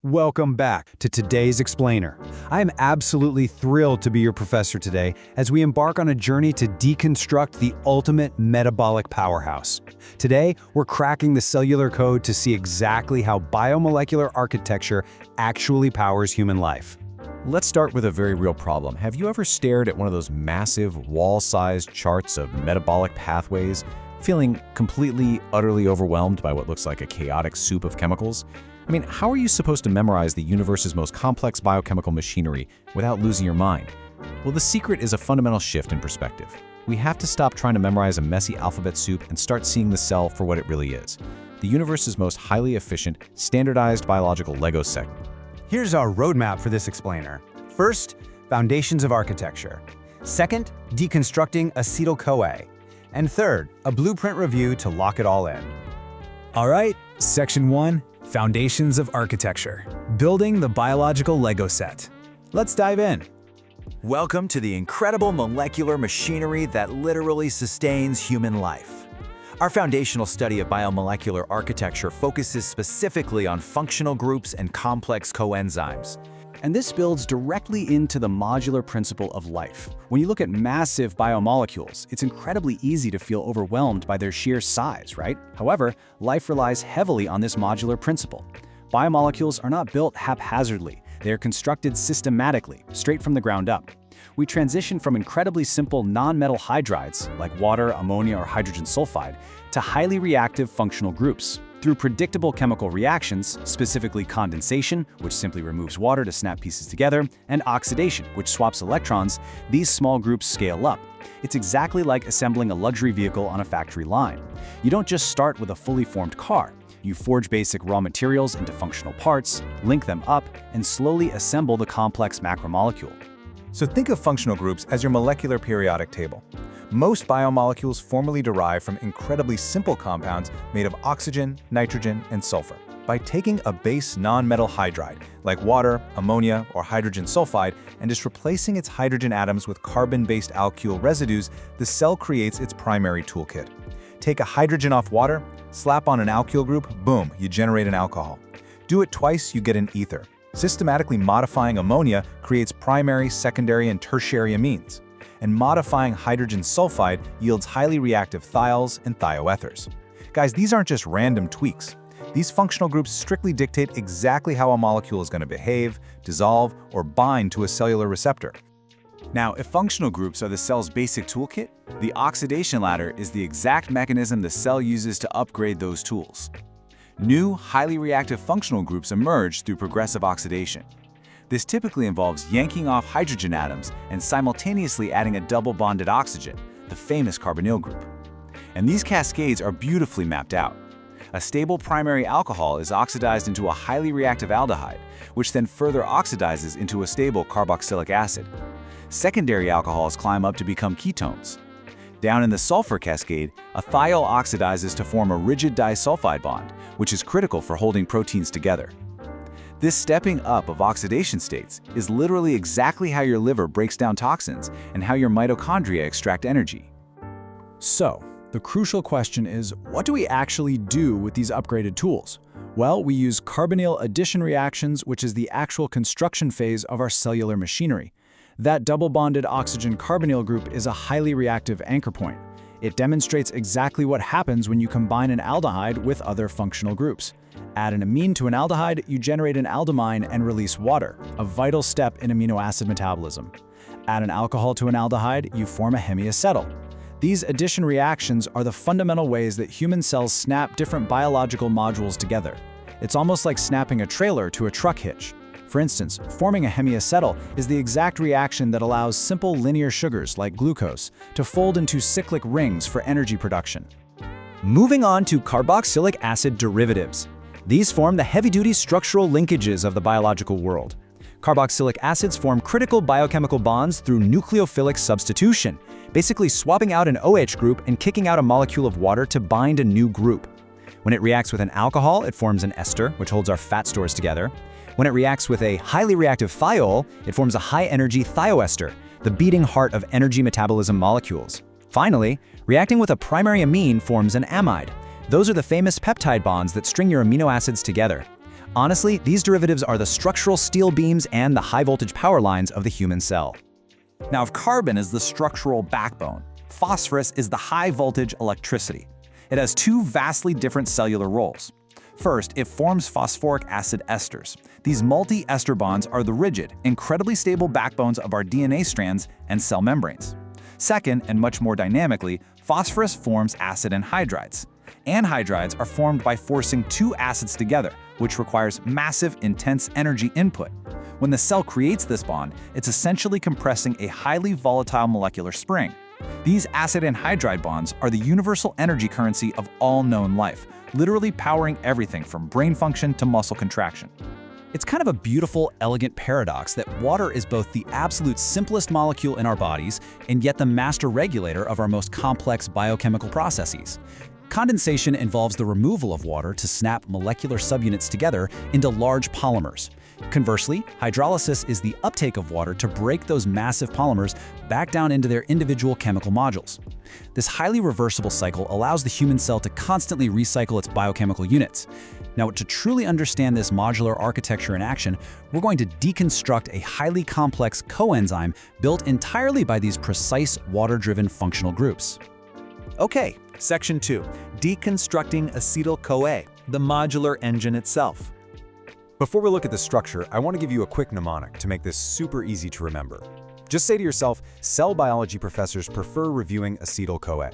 Welcome back to today's Explainer. I am absolutely thrilled to be your professor today as we embark on a journey to deconstruct the ultimate metabolic powerhouse. Today, we're cracking the cellular code to see exactly how biomolecular architecture actually powers human life. Let's start with a very real problem. Have you ever stared at one of those massive wall-sized charts of metabolic pathways, feeling completely, utterly overwhelmed by what looks like a chaotic soup of chemicals? I mean, how are you supposed to memorize the universe's most complex biochemical machinery without losing your mind? Well, the secret is a fundamental shift in perspective. We have to stop trying to memorize a messy alphabet soup and start seeing the cell for what it really is. The universe's most highly efficient, standardized biological Lego set. Here's our roadmap for this explainer. First, foundations of architecture. Second, deconstructing acetyl-CoA. And third, a blueprint review to lock it all in. All right, Section 1, Foundations of Architecture. Building the biological Lego set. Let's dive in. Welcome to the incredible molecular machinery that literally sustains human life. Our foundational study of biomolecular architecture focuses specifically on functional groups and complex coenzymes. And this builds directly into the modular principle of life. When you look at massive biomolecules, it's incredibly easy to feel overwhelmed by their sheer size, right? However, life relies heavily on this modular principle. Biomolecules are not built haphazardly. They are constructed systematically, straight from the ground up. We transition from incredibly simple non-metal hydrides, like water, ammonia, or hydrogen sulfide, to highly reactive functional groups. Through predictable chemical reactions, specifically condensation, which simply removes water to snap pieces together, and oxidation, which swaps electrons, these small groups scale up. It's exactly like assembling a luxury vehicle on a factory line. You don't just start with a fully formed car. You forge basic raw materials into functional parts, link them up, and slowly assemble the complex macromolecule. So think of functional groups as your molecular periodic table. Most biomolecules formally derive from incredibly simple compounds made of oxygen, nitrogen, and sulfur. By taking a base non-metal hydride, like water, ammonia, or hydrogen sulfide, and just replacing its hydrogen atoms with carbon-based alkyl residues, the cell creates its primary toolkit. Take a hydrogen off water, slap on an alkyl group, boom, you generate an alcohol. Do it twice, you get an ether. Systematically modifying ammonia creates primary, secondary, and tertiary amines. And modifying hydrogen sulfide yields highly reactive thiols and thioethers. Guys, these aren't just random tweaks. These functional groups strictly dictate exactly how a molecule is going to behave, dissolve, or bind to a cellular receptor. Now, if functional groups are the cell's basic toolkit, the oxidation ladder is the exact mechanism the cell uses to upgrade those tools. New, highly reactive functional groups emerge through progressive oxidation. This typically involves yanking off hydrogen atoms and simultaneously adding a double-bonded oxygen, the famous carbonyl group. And these cascades are beautifully mapped out. A stable primary alcohol is oxidized into a highly reactive aldehyde, which then further oxidizes into a stable carboxylic acid. Secondary alcohols climb up to become ketones. Down in the sulfur cascade, a thiol oxidizes to form a rigid disulfide bond, which is critical for holding proteins together. This stepping up of oxidation states is literally exactly how your liver breaks down toxins and how your mitochondria extract energy. So, the crucial question is, what do we actually do with these upgraded tools? Well, we use carbonyl addition reactions, which is the actual construction phase of our cellular machinery. That double-bonded oxygen carbonyl group is a highly reactive anchor point. It demonstrates exactly what happens when you combine an aldehyde with other functional groups. Add an amine to an aldehyde, you generate an aldimine and release water, a vital step in amino acid metabolism. Add an alcohol to an aldehyde, you form a hemiacetyl. These addition reactions are the fundamental ways that human cells snap different biological modules together. It's almost like snapping a trailer to a truck hitch. For instance, forming a hemiacetyl is the exact reaction that allows simple linear sugars like glucose to fold into cyclic rings for energy production. Moving on to carboxylic acid derivatives. These form the heavy-duty structural linkages of the biological world. Carboxylic acids form critical biochemical bonds through nucleophilic substitution, basically swapping out an OH group and kicking out a molecule of water to bind a new group. When it reacts with an alcohol, it forms an ester, which holds our fat stores together. When it reacts with a highly reactive thiol, it forms a high-energy thioester, the beating heart of energy metabolism molecules. Finally, reacting with a primary amine forms an amide. Those are the famous peptide bonds that string your amino acids together. Honestly, these derivatives are the structural steel beams and the high-voltage power lines of the human cell. Now, if carbon is the structural backbone, phosphorus is the high-voltage electricity. It has two vastly different cellular roles. First, it forms phosphoric acid esters. These multi-ester bonds are the rigid, incredibly stable backbones of our DNA strands and cell membranes. Second, and much more dynamically, phosphorus forms acid anhydrides. Anhydrides are formed by forcing two acids together, which requires massive, intense energy input. When the cell creates this bond, it's essentially compressing a highly volatile molecular spring. These acid anhydride bonds are the universal energy currency of all known life, literally powering everything from brain function to muscle contraction. It's kind of a beautiful, elegant paradox that water is both the absolute simplest molecule in our bodies and yet the master regulator of our most complex biochemical processes. Condensation involves the removal of water to snap molecular subunits together into large polymers. Conversely, hydrolysis is the uptake of water to break those massive polymers back down into their individual chemical modules. This highly reversible cycle allows the human cell to constantly recycle its biochemical units. Now, to truly understand this modular architecture in action, we're going to deconstruct a highly complex coenzyme built entirely by these precise water-driven functional groups. Okay, Section 2, Deconstructing acetyl-CoA, the modular engine itself. Before we look at the structure, I want to give you a quick mnemonic to make this super easy to remember. Just say to yourself, cell biology professors prefer reviewing acetyl-CoA.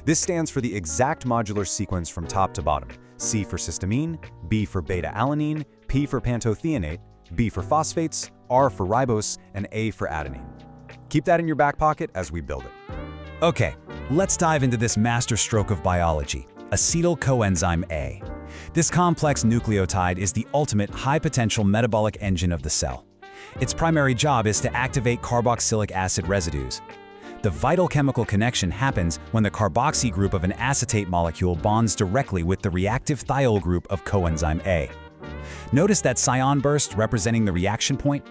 This stands for the exact modular sequence from top to bottom. C for cysteamine, B for beta-alanine, P for pantothionate, B for phosphates, R for ribose, and A for adenine. Keep that in your back pocket as we build it. Okay, let's dive into this masterstroke of biology, acetyl coenzyme A. This complex nucleotide is the ultimate high-potential metabolic engine of the cell. Its primary job is to activate carboxylic acid residues. The vital chemical connection happens when the carboxy group of an acetate molecule bonds directly with the reactive thiol group of coenzyme A. Notice that scion burst representing the reaction point?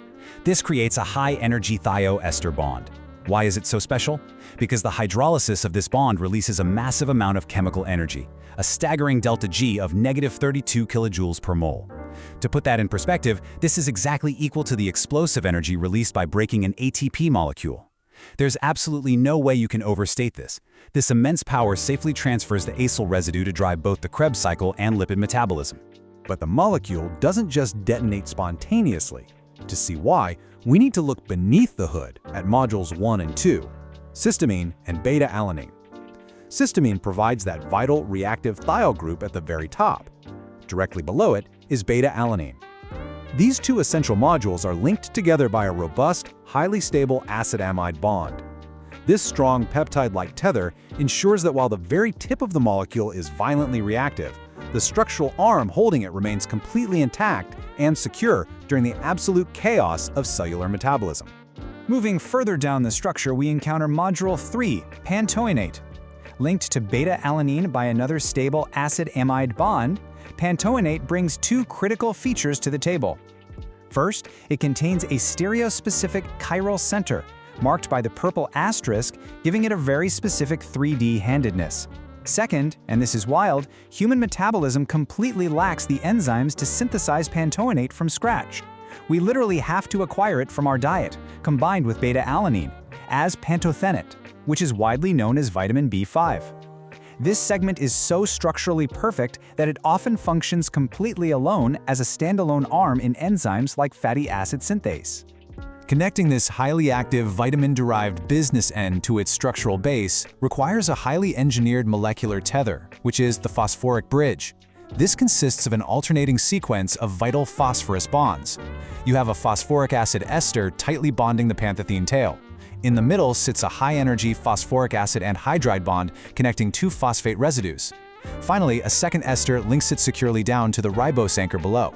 This creates a high-energy thioester bond. Why is it so special? Because the hydrolysis of this bond releases a massive amount of chemical energy, a staggering delta G of -32 kilojoules per mole. To put that in perspective, this is exactly equal to the explosive energy released by breaking an ATP molecule. There's absolutely no way you can overstate this. This immense power safely transfers the acyl residue to drive both the Krebs cycle and lipid metabolism. But the molecule doesn't just detonate spontaneously. To see why, we need to look beneath the hood at modules 1 and 2, cysteamine and beta-alanine. Cysteamine provides that vital reactive thiol group at the very top. Directly below it is beta-alanine. These two essential modules are linked together by a robust, highly stable acid-amide bond. This strong peptide-like tether ensures that while the very tip of the molecule is violently reactive, the structural arm holding it remains completely intact and secure during the absolute chaos of cellular metabolism. Moving further down the structure, we encounter module 3, pantoenate. Linked to beta-alanine by another stable acid-amide bond, pantoenate brings two critical features to the table. First, it contains a stereospecific chiral center, marked by the purple asterisk, giving it a very specific 3D handedness. Second, and this is wild, human metabolism completely lacks the enzymes to synthesize pantoenate from scratch. We literally have to acquire it from our diet, combined with beta-alanine, as pantothenate, which is widely known as vitamin B5. This segment is so structurally perfect that it often functions completely alone as a standalone arm in enzymes like fatty acid synthase. Connecting this highly active vitamin-derived business end to its structural base requires a highly engineered molecular tether, which is the phosphoric bridge. This consists of an alternating sequence of vital phosphorus bonds. You have a phosphoric acid ester tightly bonding the pantothene tail. In the middle sits a high-energy phosphoric acid anhydride bond connecting two phosphate residues. Finally, a second ester links it securely down to the ribose anchor below.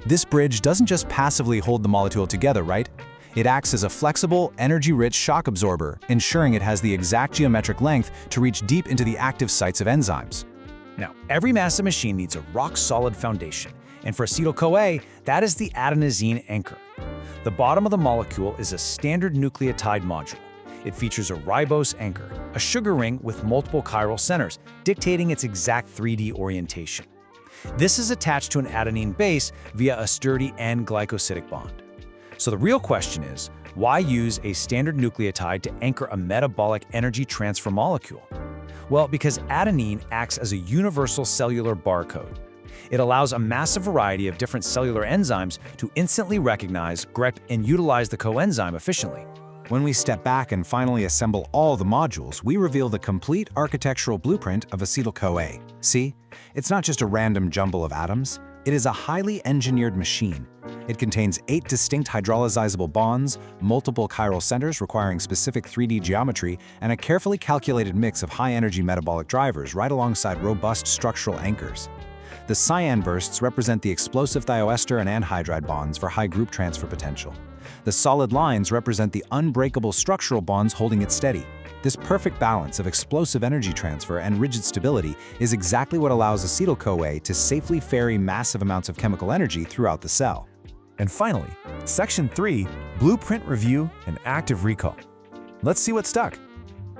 This bridge doesn't just passively hold the molecule together, right? It acts as a flexible, energy-rich shock absorber, ensuring it has the exact geometric length to reach deep into the active sites of enzymes. Now, every massive machine needs a rock-solid foundation, and for acetyl-CoA, that is the adenosine anchor. The bottom of the molecule is a standard nucleotide module. It features a ribose anchor, a sugar ring with multiple chiral centers, dictating its exact 3D orientation. This is attached to an adenine base via a sturdy N-glycosidic bond. So the real question is, why use a standard nucleotide to anchor a metabolic energy transfer molecule? Well, because adenine acts as a universal cellular barcode. It allows a massive variety of different cellular enzymes to instantly recognize, correct, and utilize the coenzyme efficiently. When we step back and finally assemble all the modules, we reveal the complete architectural blueprint of acetyl-CoA. See? It's not just a random jumble of atoms. It is a highly engineered machine. It contains 8 distinct hydrolyzable bonds, multiple chiral centers requiring specific 3D geometry, and a carefully calculated mix of high-energy metabolic drivers right alongside robust structural anchors. The cyan bursts represent the explosive thioester and anhydride bonds for high group transfer potential. The solid lines represent the unbreakable structural bonds holding it steady. This perfect balance of explosive energy transfer and rigid stability is exactly what allows acetyl-CoA to safely ferry massive amounts of chemical energy throughout the cell. And finally, Section 3, Blueprint Review and Active Recall. Let's see what stuck.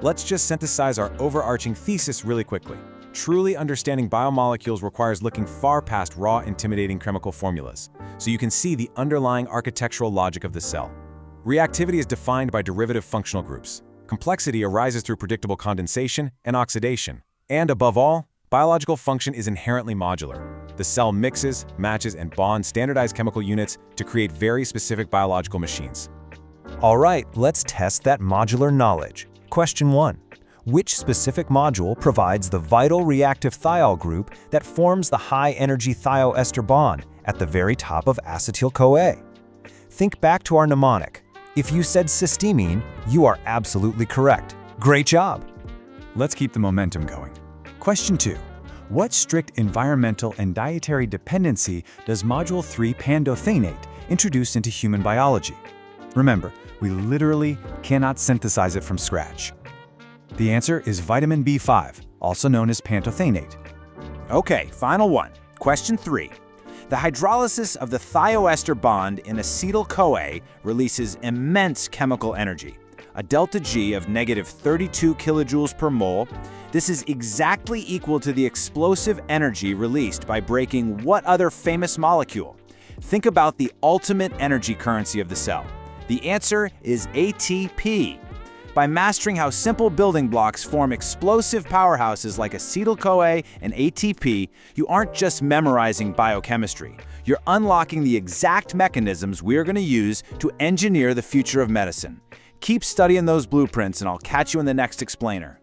Let's just synthesize our overarching thesis really quickly. Truly understanding biomolecules requires looking far past raw, intimidating chemical formulas, so you can see the underlying architectural logic of the cell. Reactivity is defined by derivative functional groups. Complexity arises through predictable condensation and oxidation. And above all, biological function is inherently modular. The cell mixes, matches, and bonds standardized chemical units to create very specific biological machines. All right, let's test that modular knowledge. Question 1. Which specific module provides the vital reactive thiol group that forms the high-energy thioester bond at the very top of acetyl-CoA? Think back to our mnemonic. If you said cysteamine, you are absolutely correct. Great job! Let's keep the momentum going. Question 2. What strict environmental and dietary dependency does Module 3 pandothenate introduce into human biology? Remember, we literally cannot synthesize it from scratch. The answer is vitamin B5, also known as pantothenate. Okay, final one. Question 3. The hydrolysis of the thioester bond in acetyl-CoA releases immense chemical energy, a delta G of -32 kilojoules per mole. This is exactly equal to the explosive energy released by breaking what other famous molecule? Think about the ultimate energy currency of the cell. The answer is ATP. By mastering how simple building blocks form explosive powerhouses like acetyl-CoA and ATP, you aren't just memorizing biochemistry. You're unlocking the exact mechanisms we're going to use to engineer the future of medicine. Keep studying those blueprints, and I'll catch you in the next explainer.